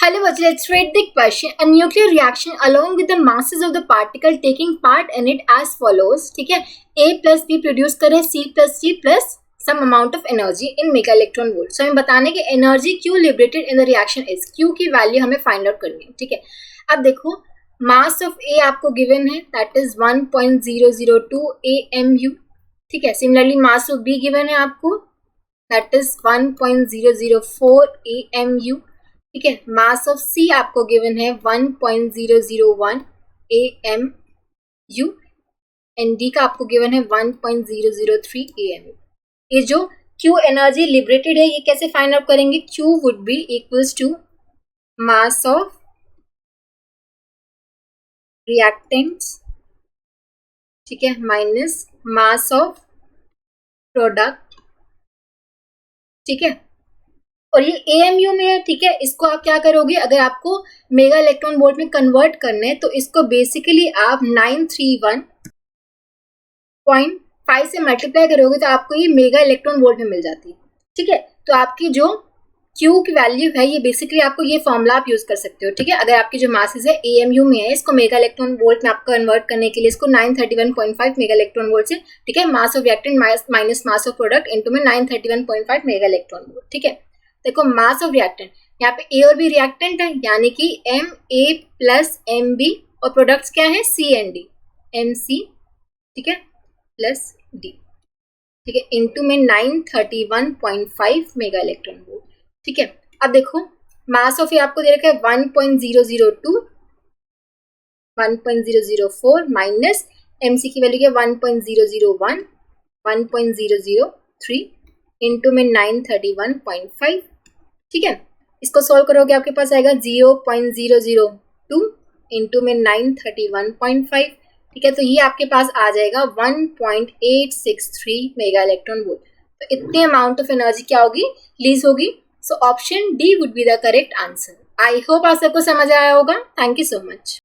Hello, let's read the question. A nuclear reaction along with the masses of the particle taking part in it as follows. ठीक है, A plus B produce करे C plus D plus some amount of energy in mega electron volt. So हमें बताने की energy Q liberated in the reaction is. Q की value हमें find out करनी है. ठीक है, अब देखो मास ऑफ A आपको गिवन है, दैट इज 1.002 AMU. ठीक है, similarly mass of B given है आपको, दैट इज 1.004 AMU. ठीक है, मास ऑफ सी आपको गिवन है 1.001 AMU एंड डी का आपको गिवन है 1.003 AMU. ये जो Q एनर्जी लिबरेटेड है ये कैसे फाइंड आउट करेंगे? Q would be equals to mass of reactants, ठीक है, माइनस मास ऑफ प्रोडक्ट. ठीक है, और ये AMU में है. ठीक है, इसको आप क्या करोगे, अगर आपको मेगा इलेक्ट्रॉन वोल्ट में कन्वर्ट करना है तो इसको बेसिकली आप 931.5 से मल्टीप्लाई करोगे तो आपको ये मेगा इलेक्ट्रॉन वोल्ट में मिल जाती है. ठीक है, तो आपकी जो Q की वैल्यू है ये बेसिकली आपको ये फॉर्मूला आप यूज कर सकते हो. ठीक है, अगर आपकी जो मासेस है AMU में है, इसको मेगा इलेक्ट्रॉन वोल्ट में आपको कन्वर्ट करने के लिए इसको 931.5 मेगा इलेक्ट्रॉन वोल्ट से, ठीक है, mass of reactant minus mass of product into में 931.5 मेगा इलेक्ट्रॉन वोल्ट. ठीक है, देखो मास ऑफ रिएक्टेंट, यहाँ पे A और B रिएक्टेंट है यानी कि MA प्लस MB और प्रोडक्ट्स क्या है C एंड D, MC, ठीक है, प्लस D. ठीक है, इनटू में 931.5 मेगा इलेक्ट्रॉन वोल्ट. ठीक है, अब देखो मास ऑफ ये आपको दे रखा है 1.002 1.004 माइनस MC की वैल्यू क्या 1.001 1.003 इनटू में 931.5. ठीक है, इसको सॉल्व करोगे आपके पास आएगा 0.002 इनटू में 931.5. ठीक है, तो ये आपके पास आ जाएगा 1.863 मेगा इलेक्ट्रॉन वोल्ट. तो इतने अमाउंट ऑफ एनर्जी क्या होगी, रिलीज होगी. So option D would be the correct answer. I hope आप सबको समझ आया होगा. Thank you so much.